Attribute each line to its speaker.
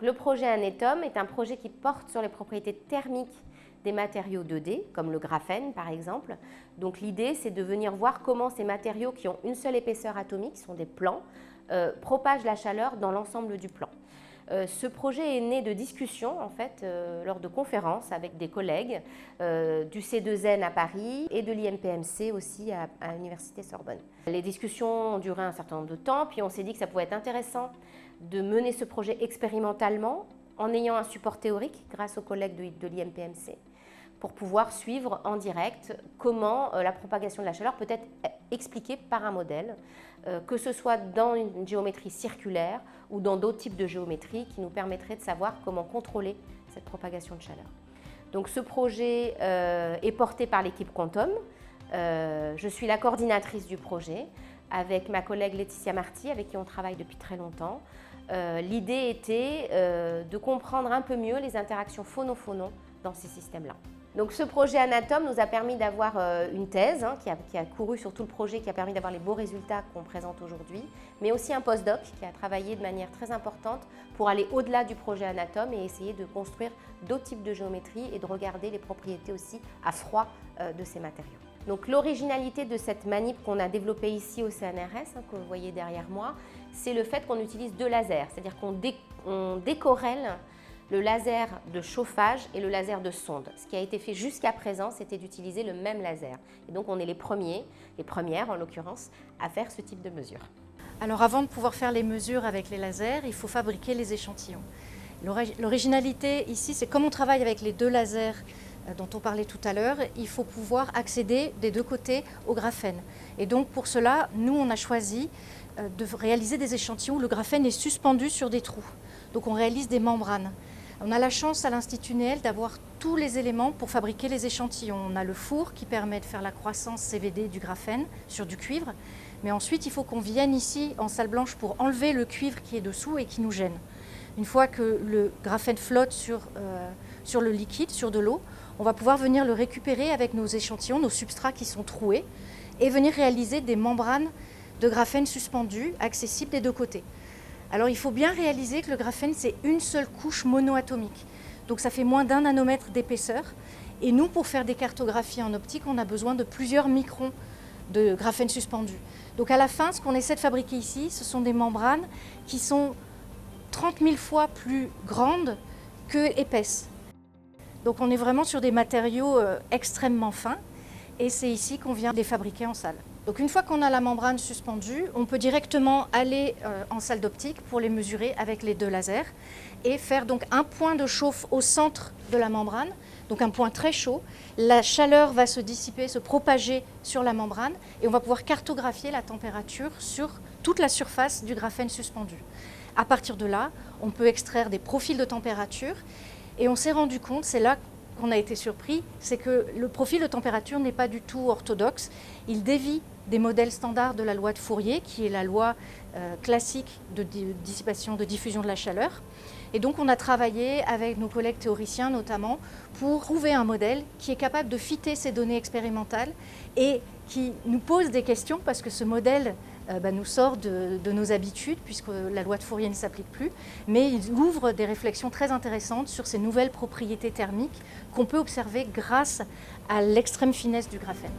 Speaker 1: le projet Anetum est un projet qui porte sur les propriétés thermiques des matériaux 2D, comme le graphène par exemple. Donc l'idée, c'est de venir voir comment ces matériaux qui ont une seule épaisseur atomique, qui sont des plans, propagent la chaleur dans l'ensemble du plan. Ce projet est né de discussions en fait, lors de conférences avec des collègues du C2N à Paris et de l'IMPMC aussi à l'Université Sorbonne. Les discussions ont duré un certain nombre de temps, puis on s'est dit que ça pouvait être intéressant de mener ce projet expérimentalement en ayant un support théorique grâce aux collègues de l'IMPMC pour pouvoir suivre en direct comment la propagation de la chaleur peut être expliquée par un modèle, que ce soit dans une géométrie circulaire ou dans d'autres types de géométrie qui nous permettraient de savoir comment contrôler cette propagation de chaleur. Donc ce projet est porté par l'équipe Quantum. Je suis la coordinatrice du projet avec ma collègue Laetitia Marty, avec qui on travaille depuis très longtemps. L'idée était de comprendre un peu mieux les interactions phono-phonon dans ces systèmes-là. Donc ce projet Anetum nous a permis d'avoir une thèse qui a couru sur tout le projet, qui a permis d'avoir les beaux résultats qu'on présente aujourd'hui, mais aussi un postdoc qui a travaillé de manière très importante pour aller au-delà du projet Anetum et essayer de construire d'autres types de géométrie et de regarder les propriétés aussi à froid de ces matériaux. Donc l'originalité de cette manip qu'on a développée ici au CNRS, que vous voyez derrière moi, c'est le fait qu'on utilise deux lasers, c'est-à-dire qu'on décorrèle le laser de chauffage et le laser de sonde. Ce qui a été fait jusqu'à présent, c'était d'utiliser le même laser. Et donc on est les premières en l'occurrence, à faire ce type de mesures.
Speaker 2: Alors avant de pouvoir faire les mesures avec les lasers, il faut fabriquer les échantillons. L'originalité ici, c'est comme on travaille avec les deux lasers dont on parlait tout à l'heure, il faut pouvoir accéder des deux côtés au graphène. Et donc pour cela, nous on a choisi de réaliser des échantillons où le graphène est suspendu sur des trous. Donc on réalise des membranes. On a la chance à l'Institut Néel d'avoir tous les éléments pour fabriquer les échantillons. On a le four qui permet de faire la croissance CVD du graphène sur du cuivre. Mais ensuite, il faut qu'on vienne ici en salle blanche pour enlever le cuivre qui est dessous et qui nous gêne. Une fois que le graphène flotte sur le liquide, sur de l'eau, on va pouvoir venir le récupérer avec nos échantillons, nos substrats qui sont troués, et venir réaliser des membranes de graphène suspendues, accessibles des deux côtés. Alors il faut bien réaliser que le graphène, c'est une seule couche monoatomique. Donc ça fait moins d'1 nanomètre d'épaisseur. Et nous, pour faire des cartographies en optique, on a besoin de plusieurs microns de graphène suspendu. Donc à la fin, ce qu'on essaie de fabriquer ici, ce sont des membranes qui sont 30 000 fois plus grandes que épaisses. Donc on est vraiment sur des matériaux extrêmement fins. Et c'est ici qu'on vient les fabriquer en salle. Donc une fois qu'on a la membrane suspendue, on peut directement aller en salle d'optique pour les mesurer avec les deux lasers et faire donc un point de chauffe au centre de la membrane, donc un point très chaud. La chaleur va se dissiper, se propager sur la membrane et on va pouvoir cartographier la température sur toute la surface du graphène suspendu. À partir de là, on peut extraire des profils de température et on s'est rendu compte, c'est là qu'on a été surpris, c'est que le profil de température n'est pas du tout orthodoxe. Il dévie des modèles standards de la loi de Fourier, qui est la loi classique de dissipation, de diffusion de la chaleur. Et donc on a travaillé avec nos collègues théoriciens notamment pour trouver un modèle qui est capable de fitter ces données expérimentales et qui nous pose des questions parce que ce modèle nous sort de nos habitudes puisque la loi de Fourier ne s'applique plus, mais il ouvre des réflexions très intéressantes sur ces nouvelles propriétés thermiques qu'on peut observer grâce à l'extrême finesse du graphène.